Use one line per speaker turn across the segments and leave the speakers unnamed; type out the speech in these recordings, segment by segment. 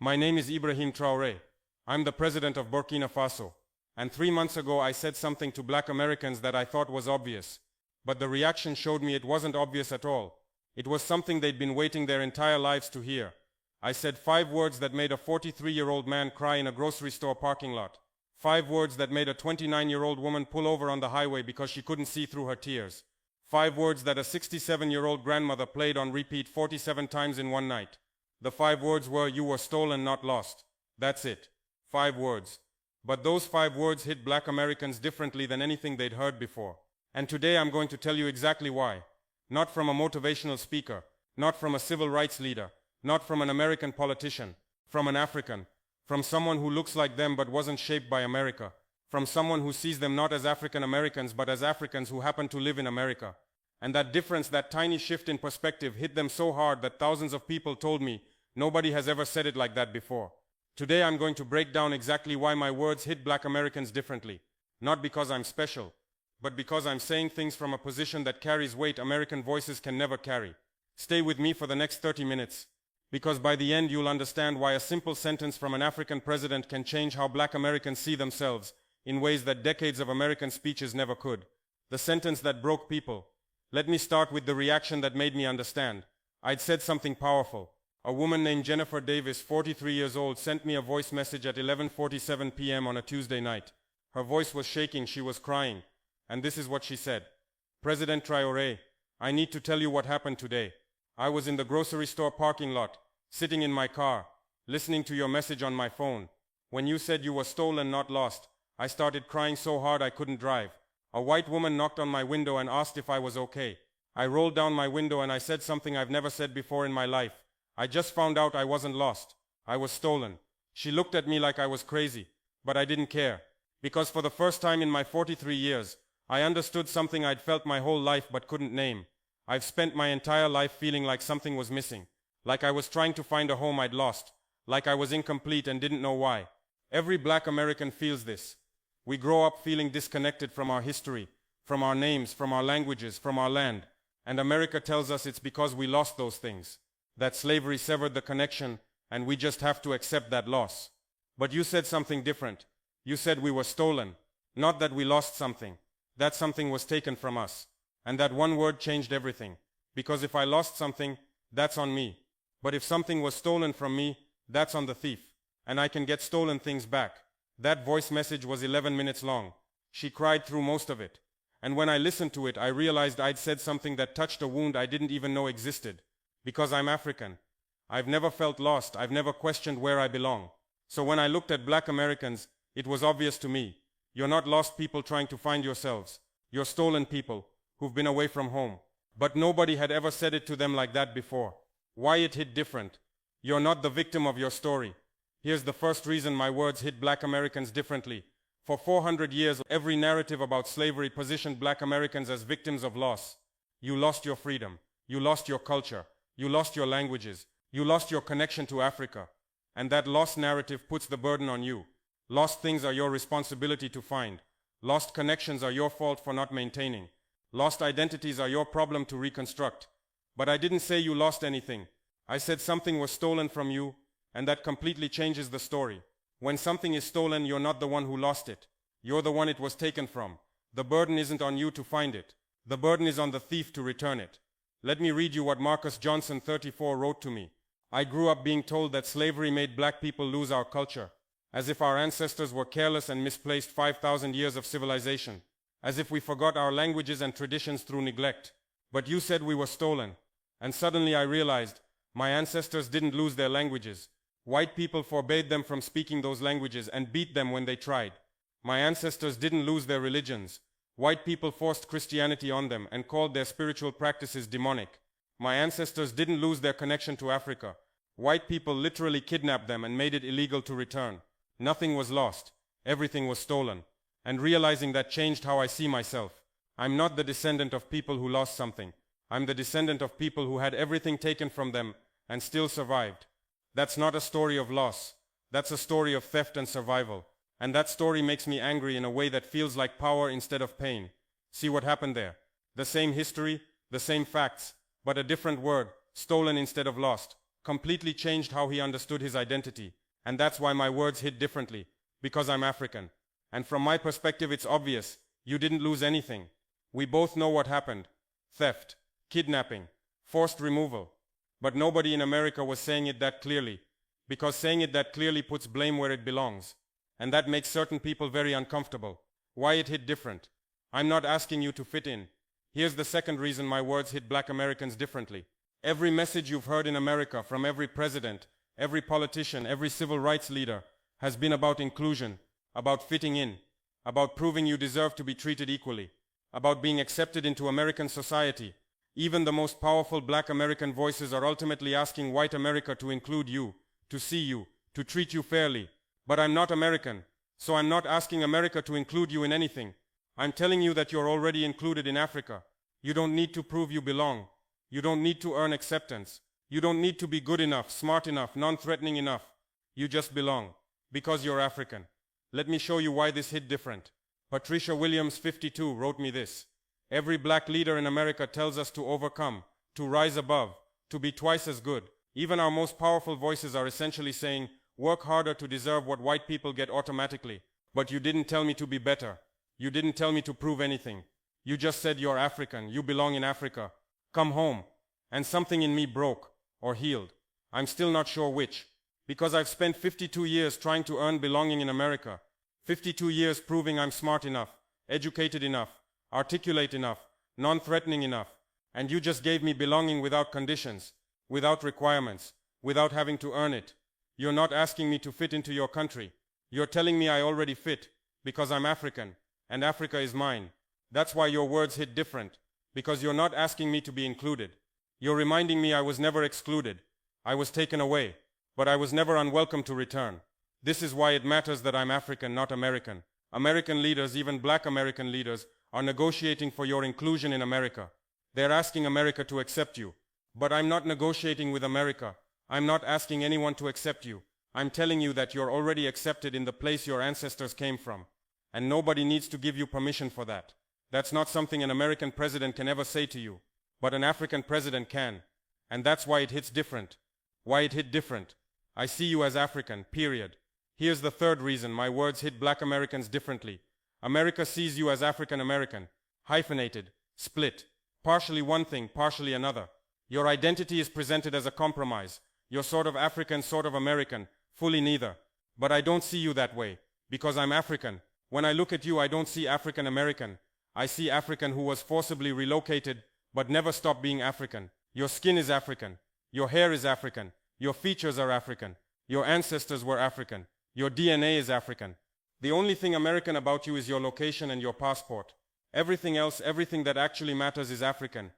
My name is Ibrahim Traore. I'm the president of Burkina Faso. And 3 months ago I said something to black Americans that I thought was obvious. But the reaction showed me it wasn't obvious at all. It was something they'd been waiting their entire lives to hear. I said 5 words that made a 43-year-old man cry in a grocery store parking lot. 5 words that made a 29-year-old woman pull over on the highway because she couldn't see through her tears. 5 words that a 67-year-old grandmother played on repeat 47 times in one night. The 5 words were, "You were stolen, not lost." That's it. 5 words. But those 5 words hit black Americans differently than anything they'd heard before. And today I'm going to tell you exactly why. Not from a motivational speaker, not from a civil rights leader, not from an American politician, from an African, from someone who looks like them but wasn't shaped by America, from someone who sees them not as African Americans but as Africans who happen to live in America. And that difference, that tiny shift in perspective hit them so hard that thousands of people told me, nobody has ever said it like that before. Today I'm going to break down exactly why my words hit black Americans differently. Not because I'm special, but because I'm saying things from a position that carries weight American voices can never carry. Stay with me for the next 30 minutes, because by the end you'll understand why a simple sentence from an African president can change how black Americans see themselves in ways that decades of American speeches never could. The sentence that broke people. Let me start with the reaction that made me understand. I'd said something powerful. A woman named Jennifer Davis, 43 years old, sent me a voice message at 11:47 p.m. on a Tuesday night. Her voice was shaking, she was crying. And this is what she said. "President Traore, I need to tell you what happened today. I was in the grocery store parking lot, sitting in my car, listening to your message on my phone. When you said you were stolen, not lost, I started crying so hard I couldn't drive. A white woman knocked on my window and asked if I was okay. I rolled down my window and I said something I've never said before in my life. I just found out I wasn't lost. I was stolen." She looked at me like I was crazy, but I didn't care. Because for the first time in my 43 years, I understood something I'd felt my whole life but couldn't name. I've spent my entire life feeling like something was missing, like I was trying to find a home I'd lost, like I was incomplete and didn't know why. Every black American feels this. We grow up feeling disconnected from our history, from our names, from our languages, from our land. And America tells us it's because we lost those things, that slavery severed the connection, and we just have to accept that loss. But you said something different. You said we were stolen, not that we lost something. That something was taken from us. And that one word changed everything. Because if I lost something, that's on me. But if something was stolen from me, that's on the thief. And I can get stolen things back. That voice message was 11 minutes long. She cried through most of it. And when I listened to it, I realized I'd said something that touched a wound I didn't even know existed. Because I'm African. I've never felt lost. I've never questioned where I belong. So when I looked at black Americans, it was obvious to me. You're not lost people trying to find yourselves. You're stolen people who've been away from home. But nobody had ever said it to them like that before. Why it hit different? You're not the victim of your story. Here's the first reason my words hit black Americans differently. For 400 years, every narrative about slavery positioned black Americans as victims of loss. You lost your freedom. You lost your culture. You lost your languages. You lost your connection to Africa. And that loss narrative puts the burden on you. Lost things are your responsibility to find. Lost connections are your fault for not maintaining. Lost identities are your problem to reconstruct. But I didn't say you lost anything. I said something was stolen from you, and that completely changes the story. When something is stolen, you're not the one who lost it. You're the one it was taken from. The burden isn't on you to find it. The burden is on the thief to return it. Let me read you what Marcus Johnson, 34, wrote to me. "I grew up being told that slavery made black people lose our culture, as if our ancestors were careless and misplaced 5,000 years of civilization, as if we forgot our languages and traditions through neglect. But you said we were stolen. And suddenly I realized my ancestors didn't lose their languages. White people forbade them from speaking those languages and beat them when they tried. My ancestors didn't lose their religions. White people forced Christianity on them and called their spiritual practices demonic. My ancestors didn't lose their connection to Africa. White people literally kidnapped them and made it illegal to return. Nothing was lost. Everything was stolen. And realizing that changed how I see myself. I'm not the descendant of people who lost something. I'm the descendant of people who had everything taken from them and still survived. That's not a story of loss. That's a story of theft and survival. And that story makes me angry in a way that feels like power instead of pain. See what happened there? The same history, the same facts, but a different word, stolen instead of lost. completely changed how he understood his identity. And that's why my words hit differently, because I'm African. And from my perspective, it's obvious. You didn't lose anything. We both know what happened. Theft, kidnapping, forced removal. But nobody in America was saying it that clearly, because saying it that clearly puts blame where it belongs. And that makes certain people very uncomfortable. Why it hit different? I'm not asking you to fit in. Here's the second reason my words hit black Americans differently. Every message you've heard in America from every president, every politician, every civil rights leader has been about inclusion, about fitting in, about proving you deserve to be treated equally, about being accepted into American society. Even the most powerful black American voices are ultimately asking white America to include you, to see you, to treat you fairly. But I'm not American, so I'm not asking America to include you in anything. I'm telling you that you're already included in Africa. You don't need to prove you belong. You don't need to earn acceptance. You don't need to be good enough, smart enough, non-threatening enough. You just belong, because you're African. Let me show you why this hit different. Patricia Williams, 52, wrote me this. Every black leader in America tells us to overcome, to rise above, to be twice as good. Even our most powerful voices are essentially saying, work harder to deserve what white people get automatically. But you didn't tell me to be better. You didn't tell me to prove anything. You just said you're African, you belong in Africa. Come home. And something in me broke, or healed. I'm still not sure which. Because I've spent 52 years trying to earn belonging in America. 52 years proving I'm smart enough, educated enough, articulate enough, non-threatening enough. And you just gave me belonging without conditions, without requirements, without having to earn it. You're not asking me to fit into your country. You're telling me I already fit, because I'm African, and Africa is mine. That's why your words hit different, because you're not asking me to be included. You're reminding me I was never excluded. I was taken away, but I was never unwelcome to return. This is why it matters that I'm African, not American. American leaders, even black American leaders, are negotiating for your inclusion in America. They're asking America to accept you. But I'm not negotiating with America. I'm not asking anyone to accept you. I'm telling you that you're already accepted in the place your ancestors came from. And nobody needs to give you permission for that. That's not something an American president can ever say to you. But an African president can. And that's why it hits different. Why it hit different. I see you as African, period. Here's the third reason my words hit black Americans differently. America sees you as African American, hyphenated, split, partially one thing, partially another. Your identity is presented as a compromise. You're sort of African, sort of American, fully neither. But I don't see you that way, because I'm African. When I look at you, I don't see African American. I see African who was forcibly relocated, but never stopped being African. Your skin is African. Your hair is African. Your features are African. Your ancestors were African. Your DNA is African. The only thing American about you is your location and your passport. Everything else, everything that actually matters is African.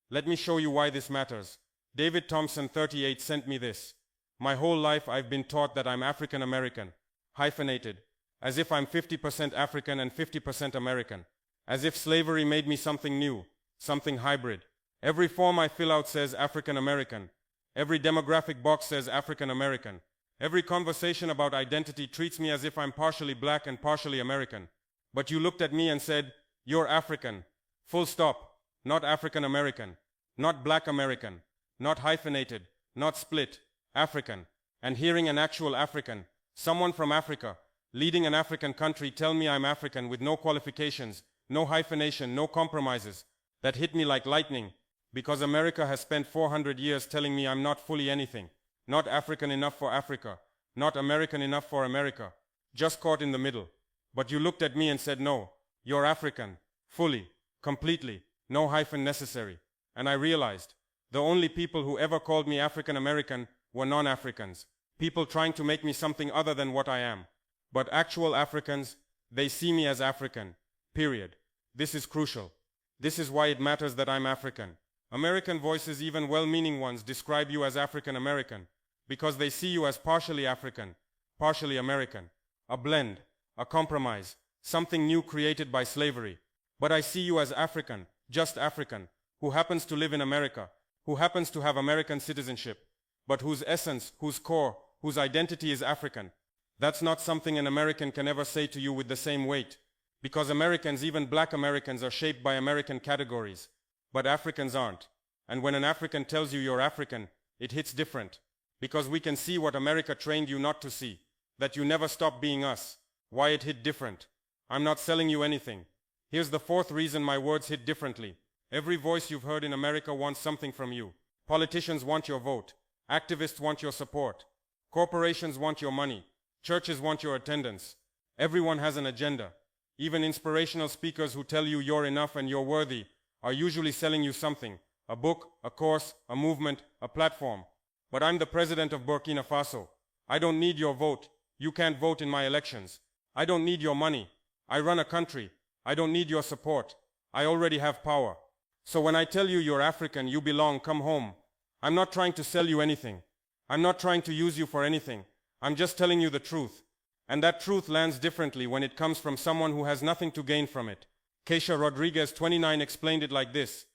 Let me show you why this matters. David Thompson, 38, sent me this. My whole life I've been taught that I'm African American, hyphenated, as if I'm 50% African and 50% American, as if slavery made me something new, something hybrid. Every form I fill out says African American. Every demographic box says African American. Every conversation about identity treats me as if I'm partially black and partially American. But you looked at me and said, you're African. Full stop. Not African American. Not black American. Not hyphenated. Not split. African. And hearing an actual African, someone from Africa, leading an African country tell me I'm African with no qualifications, no hyphenation, no compromises, that hit me like lightning, because America has spent 400 years telling me I'm not fully anything. Not African enough for Africa, not American enough for America, just caught in the middle. But you looked at me and said, no, you're African, fully, completely, no hyphen necessary. And I realized, the only people who ever called me African American were non-Africans, people trying to make me something other than what I am. But actual Africans, they see me as African, period. This is crucial. This is why it matters that I'm African. American voices, even well-meaning ones, describe you as African American because they see you as partially African, partially American, a blend, a compromise, something new created by slavery. But I see you as African, just African, who happens to live in America, who happens to have American citizenship, but whose essence, whose core, whose identity is African. That's not something an American can ever say to you with the same weight, because Americans, even black Americans, are shaped by American categories. But Africans aren't. And when an African tells you you're African, it hits different. Because we can see what America trained you not to see, that you never stop being us. Why it hit different. I'm not selling you anything. Here's the fourth reason my words hit differently. Every voice you've heard in America wants something from you. Politicians want your vote. Activists want your support. Corporations want your money. Churches want your attendance. Everyone has an agenda. Even inspirational speakers who tell you you're enough and you're worthy are usually selling you something. A book, a course, a movement, a platform. But I'm the president of Burkina Faso. I don't need your vote. You can't vote in my elections. I don't need your money. I run a country. I don't need your support. I already have power. So when I tell you you're African, you belong, come home. I'm not trying to sell you anything. I'm not trying to use you for anything. I'm just telling you the truth. And that truth lands differently when it comes from someone who has nothing to gain from it. Keisha Rodriguez, 29, explained it like this.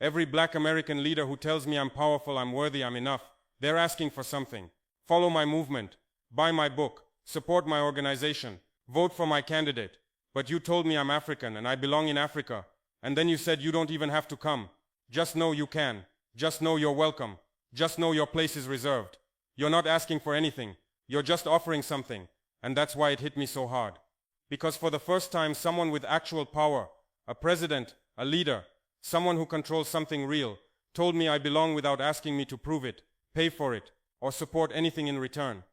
Every black American leader who tells me I'm powerful, I'm worthy, I'm enough, they're asking for something. Follow my movement. Buy my book. Support my organization. Vote for my candidate. But you told me I'm African and I belong in Africa. And then you said you don't even have to come. Just know you can. Just know you're welcome. Just know your place is reserved. You're not asking for anything. You're just offering something. And that's why it hit me so hard. Because for the first time, someone with actual power, a president, a leader, someone who controls something real, told me I belong without asking me to prove it, pay for it, or support anything in return.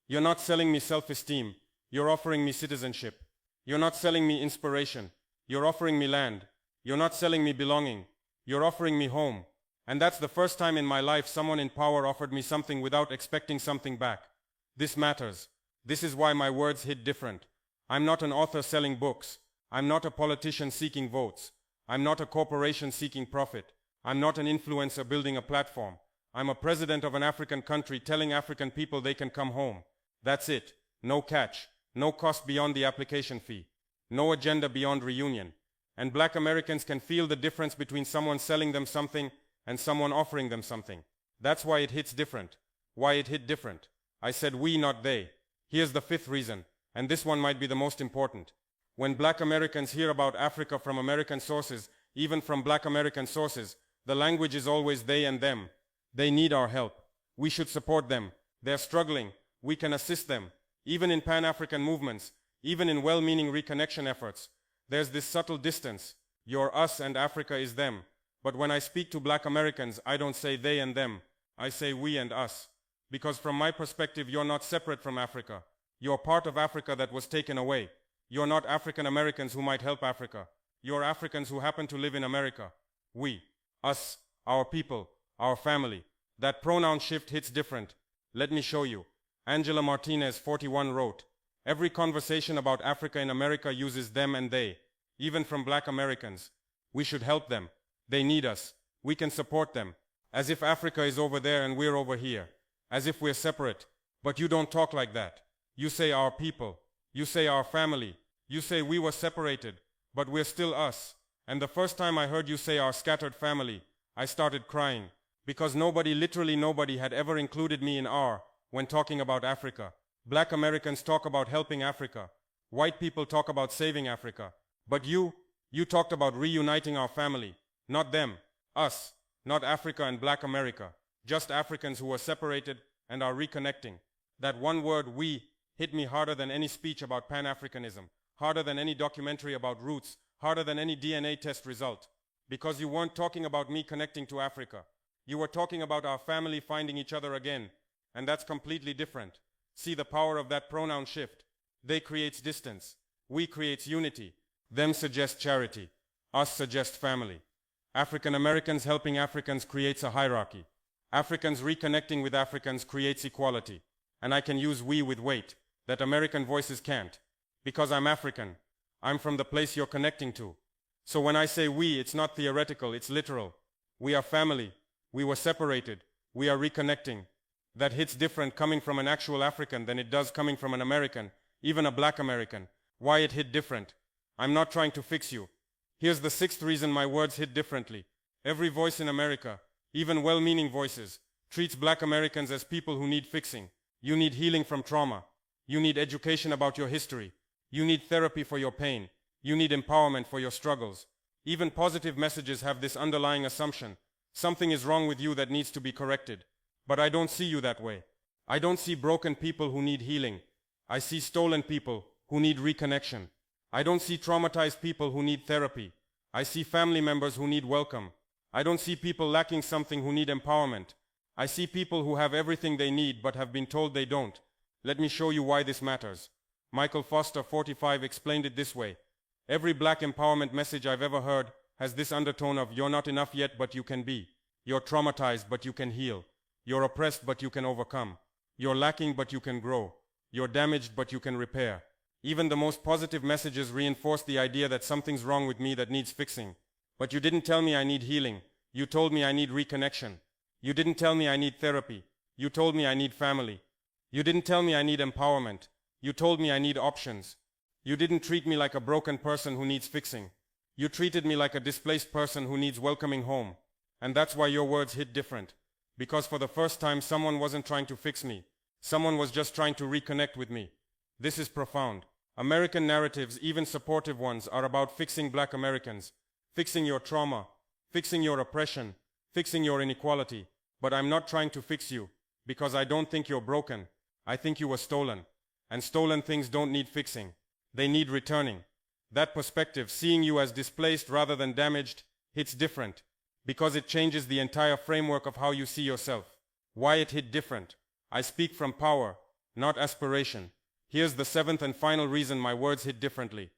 You're not selling me self-esteem. You're offering me citizenship. You're not selling me inspiration. You're offering me land. You're not selling me belonging. You're offering me home. And that's the first time in my life someone in power offered me something without expecting something back. This matters. This is why my words hit different. I'm not an author selling books. I'm not a politician seeking votes. I'm not a corporation seeking profit. I'm not an influencer building a platform. I'm a president of an African country telling African people they can come home. That's it. No catch. No cost beyond the application fee. No agenda beyond reunion. And black Americans can feel the difference between someone selling them something and someone offering them something. That's why it hits different. Why it hit different. I said we, not they. Here's the fifth reason, and this one might be the most important. When black Americans hear about Africa from American sources, even from black American sources, the language is always they and them. They need our help. We should support them. They're struggling. We can assist them. Even in Pan-African movements, even in well-meaning reconnection efforts, there's this subtle distance. You're us and Africa is them. But when I speak to black Americans, I don't say they and them. I say we and us. Because from my perspective, you're not separate from Africa. You're part of Africa that was taken away. You're not African Americans who might help Africa. You're Africans who happen to live in America. We, us, our people, our family. That pronoun shift hits different. Let me show you. Angela Martinez, 41, wrote, every conversation about Africa in America uses them and they, even from black Americans. We should help them. They need us. We can support them. As if Africa is over there and we're over here. As if we're separate. But you don't talk like that. You say our people. You say our family. You say we were separated, but we're still us. And the first time I heard you say our scattered family, I started crying. Because nobody, literally nobody, had ever included me in our when talking about Africa. Black Americans talk about helping Africa. White people talk about saving Africa. But you talked about reuniting our family. Not them. Us. Not Africa and black America. Just Africans who were separated and are reconnecting. That one word, we, hit me harder than any speech about Pan-Africanism, harder than any documentary about roots, harder than any DNA test result. Because you weren't talking about me connecting to Africa. You were talking about our family finding each other again. And that's completely different. See the power of that pronoun shift. They creates distance. We creates unity. Them suggest charity. Us suggest family. African Americans helping Africans creates a hierarchy. Africans reconnecting with Africans creates equality. And I can use we with weight, that American voices can't. Because I'm African. I'm from the place you're connecting to. So when I say we, it's not theoretical, it's literal. We are family. We were separated. We are reconnecting. That hits different coming from an actual African than it does coming from an American, even a black American. Why it hit different? I'm not trying to fix you. Here's the sixth reason my words hit differently. Every voice in America, even well-meaning voices, treats black Americans as people who need fixing. You need healing from trauma. You need education about your history. You need therapy for your pain. You need empowerment for your struggles. Even positive messages have this underlying assumption. Something is wrong with you that needs to be corrected. But I don't see you that way. I don't see broken people who need healing. I see stolen people who need reconnection. I don't see traumatized people who need therapy. I see family members who need welcome. I don't see people lacking something who need empowerment. I see people who have everything they need but have been told they don't. Let me show you why this matters. Michael Foster, 45, explained it this way. Every black empowerment message I've ever heard has this undertone of you're not enough yet but you can be. You're traumatized but you can heal. You're oppressed but you can overcome. You're lacking but you can grow. You're damaged but you can repair. Even the most positive messages reinforce the idea that something's wrong with me that needs fixing. But you didn't tell me I need healing. You told me I need reconnection. You didn't tell me I need therapy. You told me I need family. You didn't tell me I need empowerment. You told me I need options. You didn't treat me like a broken person who needs fixing. You treated me like a displaced person who needs welcoming home. And that's why your words hit different. Because for the first time, someone wasn't trying to fix me. Someone was just trying to reconnect with me. This is profound. American narratives, even supportive ones, are about fixing black Americans, fixing your trauma, fixing your oppression, fixing your inequality. But I'm not trying to fix you, because I don't think you're broken. I think you were stolen. And stolen things don't need fixing. They need returning. That perspective, seeing you as displaced rather than damaged, hits different, because it changes the entire framework of how you see yourself. Why it hit different? I speak from power, not aspiration. Here's the seventh and final reason my words hit differently.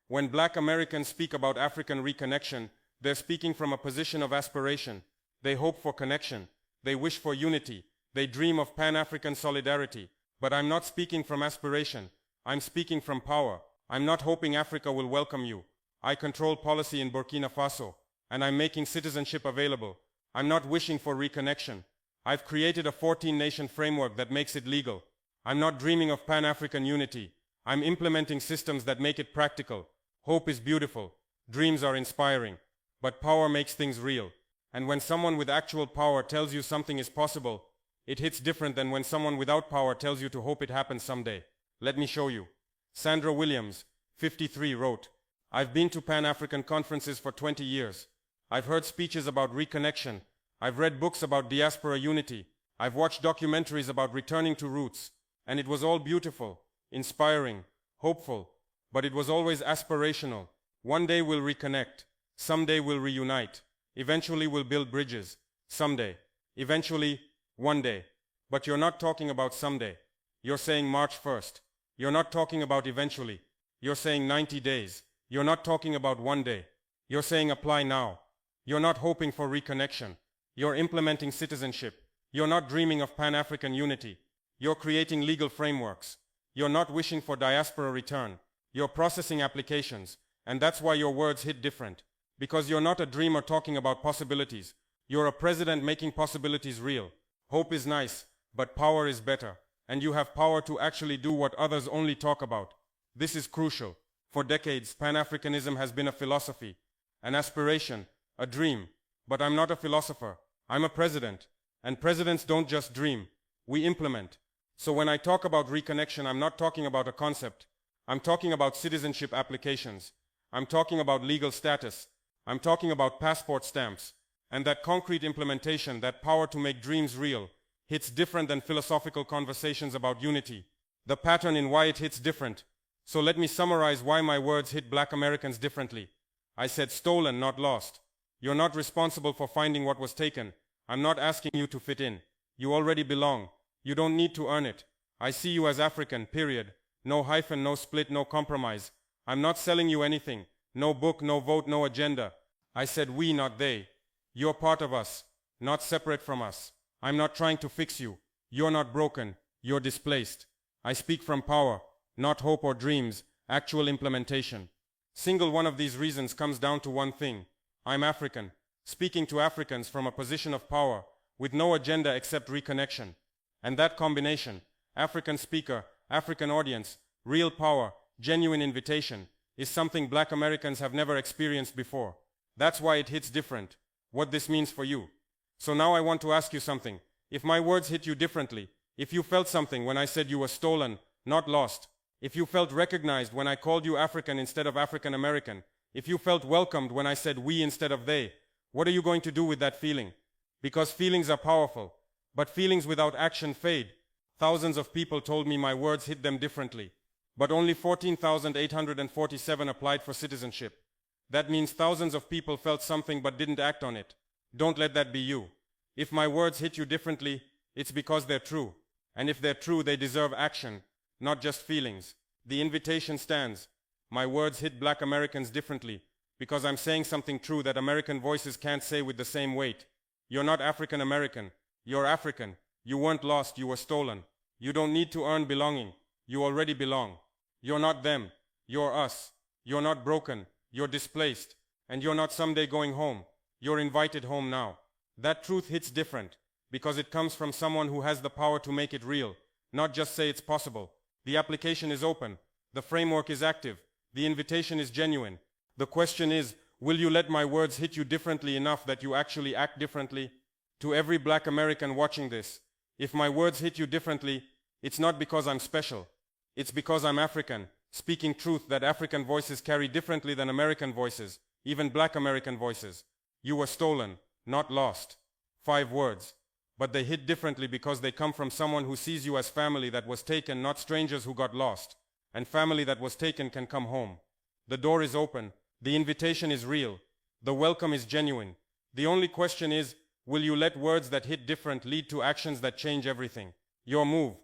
When black Americans speak about African reconnection, they're speaking from a position of aspiration. They hope for connection. They wish for unity. They dream of Pan-African solidarity. But I'm not speaking from aspiration. I'm speaking from power. I'm not hoping Africa will welcome you. I control policy in Burkina Faso, and I'm making citizenship available. I'm not wishing for reconnection. I've created a 14-nation framework that makes it legal. I'm not dreaming of Pan-African unity. I'm implementing systems that make it practical. Hope is beautiful. Dreams are inspiring. But power makes things real. And when someone with actual power tells you something is possible, it hits different than when someone without power tells you to hope it happens someday. Let me show you. Sandra Williams, 53, wrote, I've been to Pan-African conferences for 20 years. I've heard speeches about reconnection. I've read books about diaspora unity. I've watched documentaries about returning to roots. And it was all beautiful, inspiring, hopeful. But it was always aspirational. One day we'll reconnect. Someday we'll reunite. Eventually we'll build bridges. Someday. Eventually, one day. But you're not talking about someday. You're saying March 1st. You're not talking about eventually. You're saying 90 days. You're not talking about one day. You're saying apply now. You're not hoping for reconnection. You're implementing citizenship. You're not dreaming of Pan-African unity. You're creating legal frameworks. You're not wishing for diaspora return. You're processing applications. And that's why your words hit different. Because you're not a dreamer talking about possibilities. You're a president making possibilities real. Hope is nice, but power is better. And you have power to actually do what others only talk about. This is crucial. For decades, Pan-Africanism has been a philosophy, an aspiration, a dream. But I'm not a philosopher. I'm a president. And presidents don't just dream. We implement. So when I talk about reconnection, I'm not talking about a concept. I'm talking about citizenship applications. I'm talking about legal status. I'm talking about passport stamps. And that concrete implementation, that power to make dreams real, hits different than philosophical conversations about unity. The pattern in why it hits different. So let me summarize why my words hit black Americans differently. I said stolen, not lost. You're not responsible for finding what was taken. I'm not asking you to fit in. You already belong. You don't need to earn it. I see you as African, period. No hyphen, no split, no compromise. I'm not selling you anything. No book, no vote, no agenda. I said we, not they. You're part of us, not separate from us. I'm not trying to fix you. You're not broken. You're displaced. I speak from power, not hope or dreams, actual implementation. Single one of these reasons comes down to one thing. I'm African, speaking to Africans from a position of power, with no agenda except reconnection. And that combination, African speaker, African audience, real power, genuine invitation, is something black Americans have never experienced before. That's why it hits different. What this means for you. So now I want to ask you something. If my words hit you differently, if you felt something when I said you were stolen, not lost, if you felt recognized when I called you African instead of African American, if you felt welcomed when I said we instead of they, what are you going to do with that feeling? Because feelings are powerful, but feelings without action fade. Thousands of people told me my words hit them differently. But only 14,847 applied for citizenship. That means thousands of people felt something but didn't act on it. Don't let that be you. If my words hit you differently, it's because they're true. And if they're true, they deserve action, not just feelings. The invitation stands. My words hit Black Americans differently because I'm saying something true that American voices can't say with the same weight. You're not African American. You're African. You weren't lost, you were stolen. You don't need to earn belonging. You already belong. You're not them. You're us. You're not broken. You're displaced. And you're not someday going home. You're invited home now. That truth hits different because it comes from someone who has the power to make it real, not just say it's possible. The application is open. The framework is active. The invitation is genuine. The question is, will you let my words hit you differently enough that you actually act differently? To every Black American watching this, if my words hit you differently, it's not because I'm special. It's because I'm African, speaking truth that African voices carry differently than American voices, even Black American voices. You were stolen, not lost. 5 words. But they hit differently because they come from someone who sees you as family that was taken, not strangers who got lost. And family that was taken can come home. The door is open. The invitation is real. The welcome is genuine. The only question is, will you let words that hit different lead to actions that change everything? Your move.